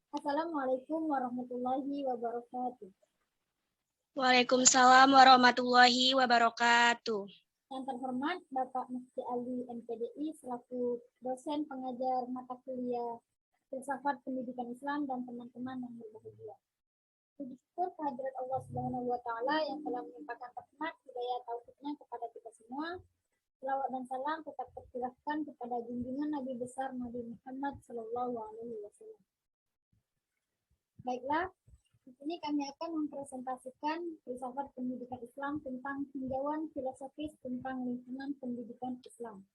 Assalamualaikum warahmatullahi wabarakatuh. Waalaikumsalam warahmatullahi wabarakatuh. Yang terhormat Bapak Mufti Ali MPDI selaku dosen pengajar mata kuliah Filsafat Pendidikan Islam dan teman-teman yang berbahagia. Puji syukur kehadirat Allah Subhanahu wa taala yang telah melimpahkan rahmat hidayah taufiknya kepada kita semua. Selawat dan salam tetap tercurahkan kepada junjungan Nabi besar Nabi Muhammad sallallahu alaihi wasallam. Baiklah, di sini kami akan mempresentasikan filsafat pendidikan Islam tentang tinjauan filosofis tentang lingkungan pendidikan Islam.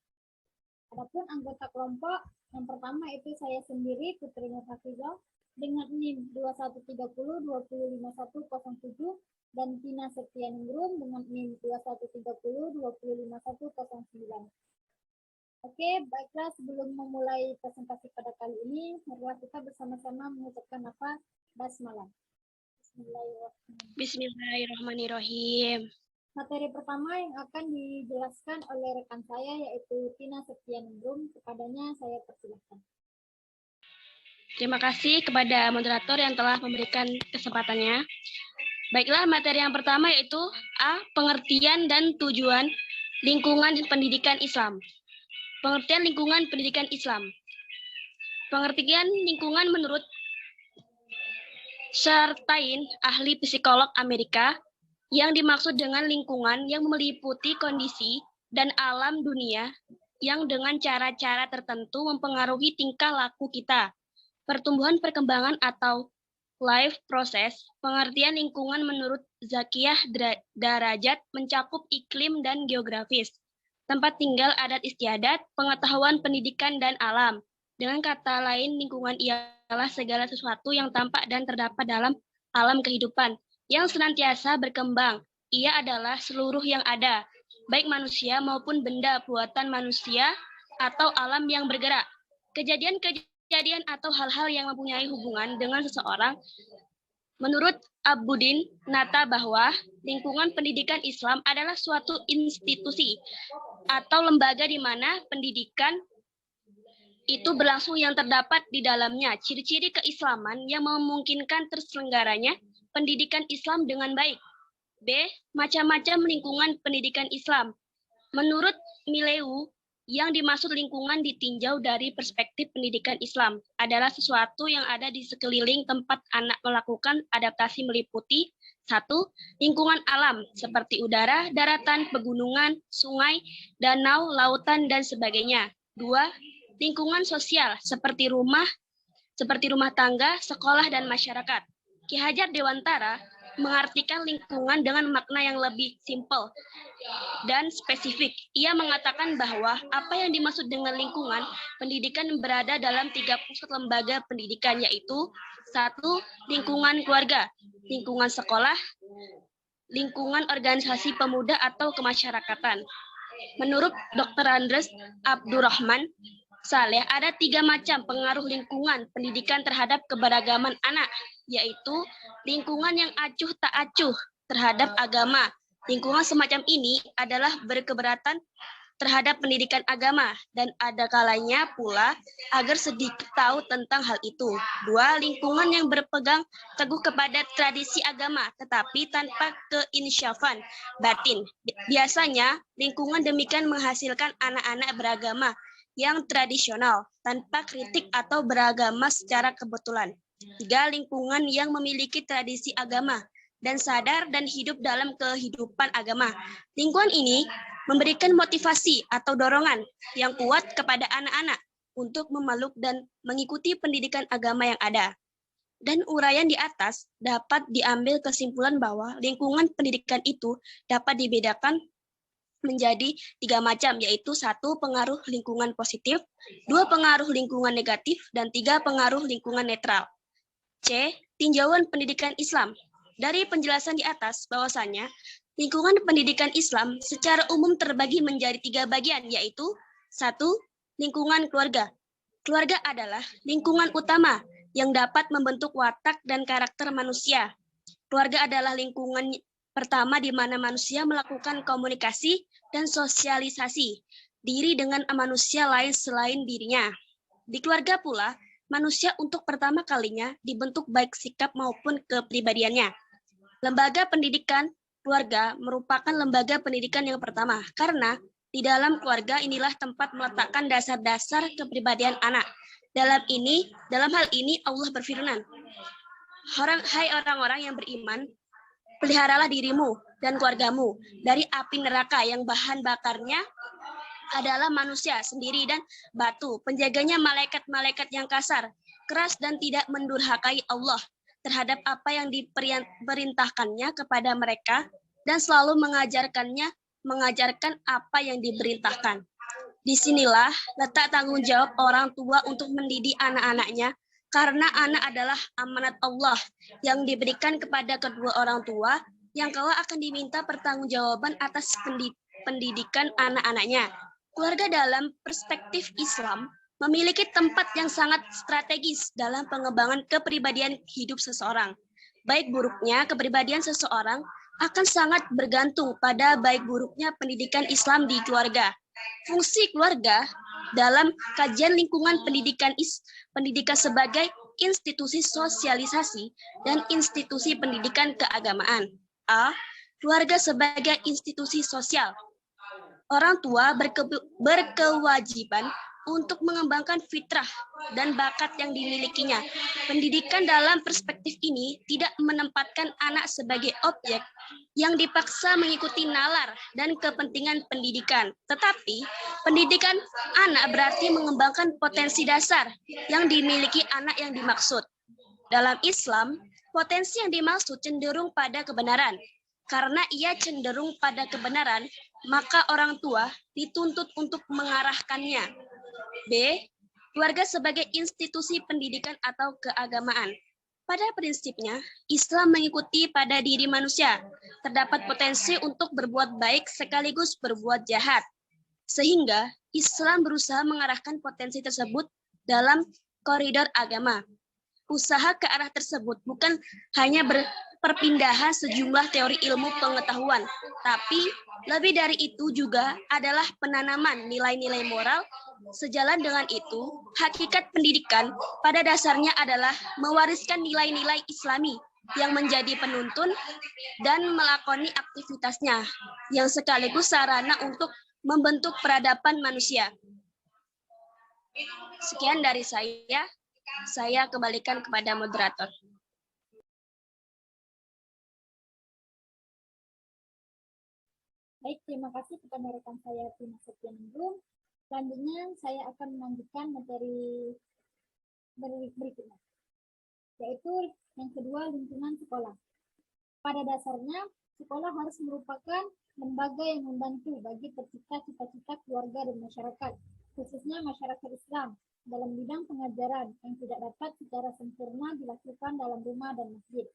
Adapun anggota kelompok yang pertama itu saya sendiri Putri Nur Hafizah dengan NIM 2130-205107 dan Tina Septianingrum dengan NIM 2130-205109. Oke, baiklah sebelum memulai presentasi pada kali ini, marilah kita bersama-sama mengucapkan nafas basmalah. Bismillahirrahmanirrahim. Materi pertama yang akan dijelaskan oleh rekan saya yaitu Tina Septianingrum. Kepadanya saya persilahkan. Terima kasih kepada moderator yang telah memberikan kesempatannya. Baiklah, materi yang pertama yaitu A. Pengertian dan tujuan lingkungan pendidikan Islam. Pengertian lingkungan pendidikan Islam. Pengertian lingkungan menurut Sartain, ahli psikolog Amerika, yang dimaksud dengan lingkungan yang meliputi kondisi dan alam dunia yang dengan cara-cara tertentu mempengaruhi tingkah laku kita, pertumbuhan perkembangan atau life process. Pengertian lingkungan menurut Zakiyah Darajat mencakup iklim dan geografis, tempat tinggal adat istiadat, pengetahuan pendidikan dan alam. Dengan kata lain, lingkungan ialah segala sesuatu yang tampak dan terdapat dalam alam kehidupan yang senantiasa berkembang. Ia adalah seluruh yang ada, baik manusia maupun benda buatan manusia atau alam yang bergerak. Kejadian-kejadian atau hal-hal yang mempunyai hubungan dengan seseorang. Menurut Abudin Nata bahwa lingkungan pendidikan Islam adalah suatu institusi atau lembaga di mana pendidikan itu berlangsung yang terdapat di dalamnya ciri-ciri keislaman yang memungkinkan terselenggaranya pendidikan Islam dengan baik. B. Macam-macam lingkungan pendidikan Islam. Menurut Mileu, yang dimaksud lingkungan ditinjau dari perspektif pendidikan Islam adalah sesuatu yang ada di sekeliling tempat anak melakukan adaptasi meliputi 1. Lingkungan alam seperti udara, daratan, pegunungan, sungai, danau, lautan, dan sebagainya. 2. Lingkungan sosial seperti rumah tangga, sekolah, dan masyarakat. Ki Hajar Dewantara mengartikan lingkungan dengan makna yang lebih simpel dan spesifik. Ia mengatakan bahwa apa yang dimaksud dengan lingkungan pendidikan berada dalam 3 pusat lembaga pendidikan, yaitu 1. Lingkungan keluarga, lingkungan sekolah, lingkungan organisasi pemuda atau kemasyarakatan. Menurut Dr. Andres Abdurrahman Saleh, ada 3 macam pengaruh lingkungan pendidikan terhadap keberagaman anak, yaitu lingkungan yang acuh tak acuh terhadap agama. Lingkungan semacam ini adalah berkeberatan terhadap pendidikan agama dan ada kalanya pula agar sedikit tahu tentang hal itu. 2. Lingkungan yang berpegang teguh kepada tradisi agama tetapi tanpa keinsyafan batin. Biasanya lingkungan demikian menghasilkan anak-anak beragama yang tradisional tanpa kritik atau beragama secara kebetulan. 3. Lingkungan yang memiliki tradisi agama dan sadar dan hidup dalam kehidupan agama. Lingkungan ini memberikan motivasi atau dorongan yang kuat kepada anak-anak untuk memeluk dan mengikuti pendidikan agama yang ada. Dan uraian di atas dapat diambil kesimpulan bahwa lingkungan pendidikan itu dapat dibedakan menjadi 3 macam, yaitu 1. Pengaruh lingkungan positif, 2. Pengaruh lingkungan negatif, dan 3. Pengaruh lingkungan netral. C. Tinjauan pendidikan Islam. Dari penjelasan di atas bahwasanya lingkungan pendidikan Islam secara umum terbagi menjadi 3 bagian, yaitu 1. Lingkungan keluarga. Keluarga adalah lingkungan utama yang dapat membentuk watak dan karakter manusia. Keluarga adalah lingkungan pertama di mana manusia melakukan komunikasi dan sosialisasi diri dengan manusia lain selain dirinya. Di keluarga pula manusia untuk pertama kalinya dibentuk baik sikap maupun kepribadiannya. Lembaga pendidikan keluarga merupakan lembaga pendidikan yang pertama, karena di dalam keluarga inilah tempat meletakkan dasar-dasar kepribadian anak. Dalam hal ini Allah berfirman, hai orang-orang yang beriman, peliharalah dirimu dan keluargamu dari api neraka yang bahan bakarnya adalah manusia sendiri dan batu. Penjaganya malaikat-malaikat yang kasar, keras dan tidak mendurhakai Allah terhadap apa yang diperintahkannya kepada mereka dan selalu mengajarkan apa yang diperintahkan. Disinilah letak tanggung jawab orang tua untuk mendidik anak-anaknya, karena anak adalah amanat Allah yang diberikan kepada kedua orang tua yang kelak akan diminta pertanggungjawaban atas pendidikan anak-anaknya. Keluarga dalam perspektif Islam memiliki tempat yang sangat strategis dalam pengembangan kepribadian hidup seseorang. Baik buruknya kepribadian seseorang akan sangat bergantung pada baik buruknya pendidikan Islam di keluarga. Fungsi keluarga dalam kajian lingkungan pendidikan sebagai institusi sosialisasi dan institusi pendidikan keagamaan. A. Keluarga sebagai institusi sosial. Orang tua berkewajiban untuk mengembangkan fitrah dan bakat yang dimilikinya. Pendidikan dalam perspektif ini tidak menempatkan anak sebagai objek yang dipaksa mengikuti nalar dan kepentingan pendidikan. Tetapi, pendidikan anak berarti mengembangkan potensi dasar yang dimiliki anak yang dimaksud. Dalam Islam, potensi yang dimaksud cenderung pada kebenaran. Karena ia cenderung pada kebenaran, maka orang tua dituntut untuk mengarahkannya. B. Keluarga sebagai institusi pendidikan atau keagamaan. Pada prinsipnya, Islam mengikuti pada diri manusia. Terdapat potensi untuk berbuat baik sekaligus berbuat jahat. Sehingga Islam berusaha mengarahkan potensi tersebut dalam koridor agama. Usaha ke arah tersebut bukan hanya perpindahan sejumlah teori ilmu pengetahuan, tapi lebih dari itu juga adalah penanaman nilai-nilai moral. Sejalan dengan itu, hakikat pendidikan pada dasarnya adalah mewariskan nilai-nilai Islami yang menjadi penuntun dan melakoni aktivitasnya, yang sekaligus sarana untuk membentuk peradaban manusia. Sekian dari saya kembalikan kepada moderator. Baik, terima kasih kepada rekan saya Tina Septianingrum. Selanjutnya saya akan melanjutkan materi berikutnya, yaitu yang kedua, lingkungan sekolah. Pada dasarnya, sekolah harus merupakan lembaga yang membantu bagi tercipta cita-cita keluarga dan masyarakat, khususnya masyarakat Islam, dalam bidang pengajaran yang tidak dapat secara sempurna dilakukan dalam rumah dan masjid.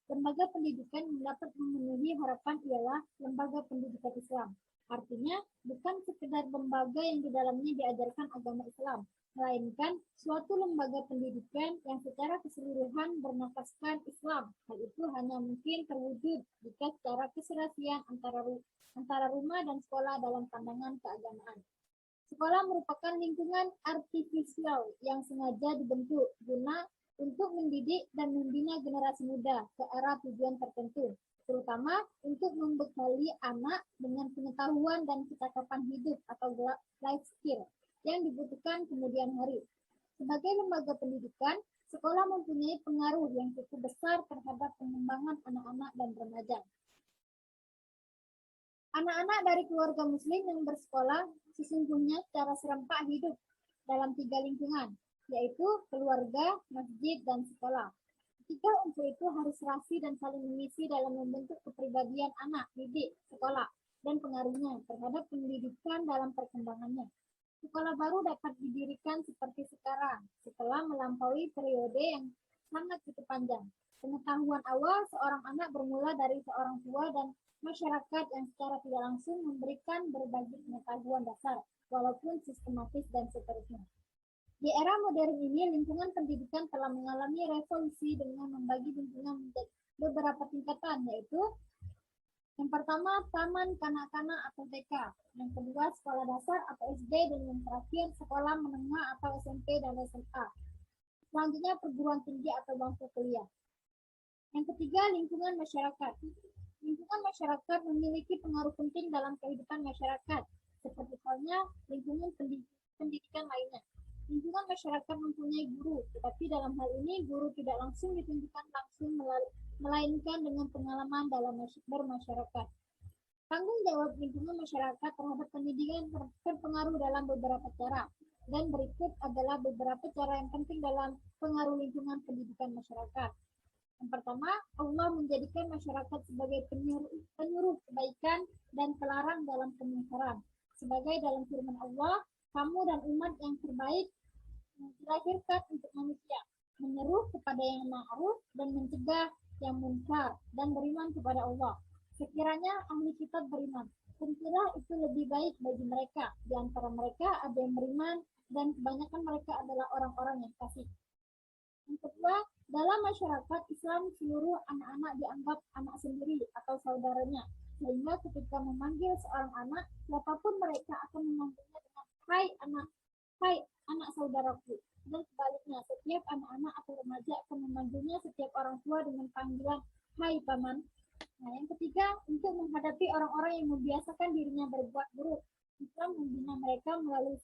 Lembaga pendidikan yang dapat memenuhi harapan ialah lembaga pendidikan Islam. Artinya, bukan sekedar lembaga yang di dalamnya diajarkan agama Islam, melainkan suatu lembaga pendidikan yang secara keseluruhan bernafaskan Islam. Hal itu hanya mungkin terwujud jika secara keserasian antara rumah dan sekolah dalam pandangan keagamaan. Sekolah merupakan lingkungan artifisial yang sengaja dibentuk guna untuk mendidik dan membina generasi muda ke arah tujuan tertentu, terutama untuk membekali anak dengan pengetahuan dan kecakapan hidup atau life skill yang dibutuhkan kemudian hari. Sebagai lembaga pendidikan, sekolah mempunyai pengaruh yang cukup besar terhadap pengembangan anak-anak dan remaja. Anak-anak dari keluarga muslim yang bersekolah sesungguhnya secara serempak hidup dalam 3 lingkungan, yaitu keluarga, masjid, dan sekolah. Ketiga unsur itu harus serasi dan saling mengisi dalam membentuk kepribadian anak didik sekolah dan pengaruhnya terhadap pendidikan dalam perkembangannya. Sekolah baru dapat didirikan seperti sekarang setelah melampaui periode yang sangat cukup panjang. Pengetahuan awal seorang anak bermula dari seorang tua dan masyarakat yang secara tidak langsung memberikan berbagai pengetahuan dasar, walaupun sistematis dan seterusnya. Di era modern ini, lingkungan pendidikan telah mengalami revolusi dengan membagi lingkungan menjadi beberapa tingkatan, yaitu yang pertama, taman kanak-kanak atau TK. Yang kedua, sekolah dasar atau SD. Dan yang terakhir, sekolah menengah atau SMP dan SMA. Selanjutnya perguruan tinggi atau bangku kuliah. Yang ketiga, lingkungan masyarakat. Lingkungan masyarakat memiliki pengaruh penting dalam kehidupan masyarakat, seperti halnya lingkungan pendidikan lainnya. Lingkungan masyarakat mempunyai guru, tetapi dalam hal ini guru tidak langsung ditunjukkan langsung melainkan dengan pengalaman dalam bermasyarakat. Tanggung jawab lingkungan masyarakat terhadap pendidikan terpengaruh dalam beberapa cara, dan berikut adalah beberapa cara yang penting dalam pengaruh lingkungan pendidikan masyarakat. Yang pertama, Allah menjadikan masyarakat sebagai penyuruh kebaikan dan pelarang dalam kemungkaran. Sebagai dalam firman Allah, kamu dan umat yang terbaik dilahirkan untuk manusia, menyeru kepada yang ma'ruf dan mencegah yang munkar, dan beriman kepada Allah. Sekiranya ahli kitab beriman, tentulah itu lebih baik bagi mereka. Di antara mereka ada yang beriman, dan kebanyakan mereka adalah orang-orang yang fasik. Yang kedua, dalam masyarakat Islam seluruh anak-anak dianggap anak sendiri atau saudaranya, sehingga ketika memanggil seorang anak, siapapun mereka akan memanggilnya dengan hai anak saudaraku. Dan sebaliknya, setiap anak-anak atau remaja akan memanggilnya setiap orang tua dengan panggilan hai paman. Nah, yang ketiga, untuk menghadapi orang-orang yang membiasakan dirinya berbuat buruk, Islam membina mereka melalui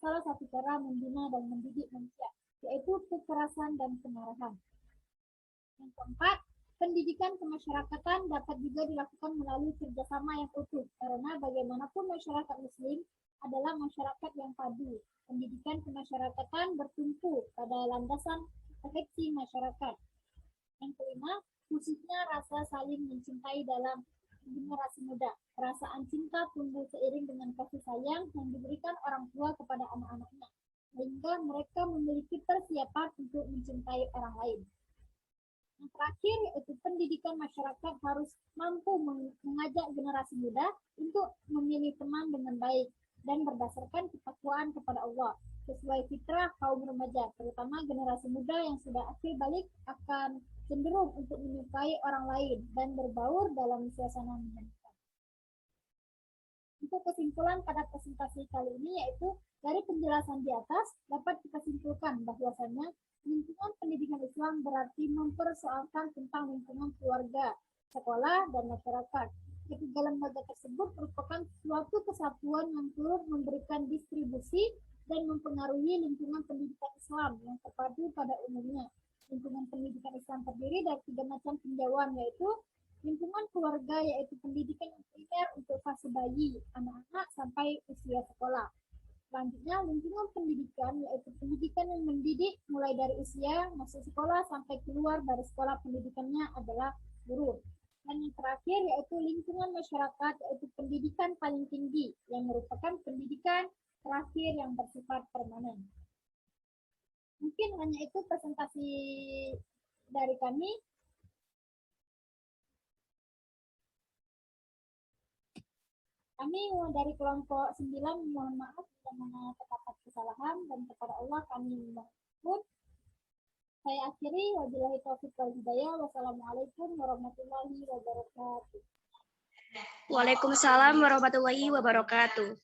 salah satu cara membina dan mendidik manusia, yaitu kekerasan dan kemarahan. Yang keempat, pendidikan kemasyarakatan dapat juga dilakukan melalui kerjasama yang utuh, karena bagaimanapun masyarakat Muslim adalah masyarakat yang padu. Pendidikan kemasyarakatan bertumpu pada landasan afeksi masyarakat. Yang kelima, khususnya rasa saling mencintai dalam generasi muda. Perasaan cinta tumbuh seiring dengan kasih sayang yang diberikan orang tua kepada anak-anaknya, sehingga mereka memiliki persiapan untuk mencintai orang lain. Yang terakhir, yaitu pendidikan masyarakat harus mampu mengajak generasi muda untuk memilih teman dengan baik dan berdasarkan ketakwaan kepada Allah, sesuai fitrah kaum remaja, terutama generasi muda yang sudah akil balik akan cenderung untuk menyukai orang lain dan berbaur dalam suasana menyenangkan. Untuk kesimpulan pada presentasi kali ini, yaitu dari penjelasan di atas dapat kita simpulkan bahwasannya lingkungan pendidikan Islam berarti mempersoalkan tentang lingkungan keluarga, sekolah, dan masyarakat. Ketiga lembaga tersebut merupakan suatu kesatuan yang turut memberikan distribusi dan mempengaruhi lingkungan pendidikan Islam yang terpadu pada umumnya. Lingkungan pendidikan Islam terdiri dari 3 macam tinjauan, yaitu lingkungan keluarga, yaitu pendidikan yang primer untuk fase bayi, anak-anak sampai usia sekolah. Selanjutnya, lingkungan pendidikan, yaitu pendidikan yang mendidik mulai dari usia masuk sekolah sampai keluar dari sekolah pendidikannya adalah guru. Dan yang terakhir, yaitu lingkungan masyarakat, yaitu pendidikan paling tinggi, yang merupakan pendidikan terakhir yang bersifat permanen. Mungkin hanya itu presentasi dari kami. Kami dari kelompok 9 mohon maaf jika mana terdapat kesalahan, dan kepada Allah kami mohon. Saya akhiri, wabillahi taufiq wal hidayah. Wassalamualaikum warahmatullahi wabarakatuh. Waalaikumsalam warahmatullahi wabarakatuh.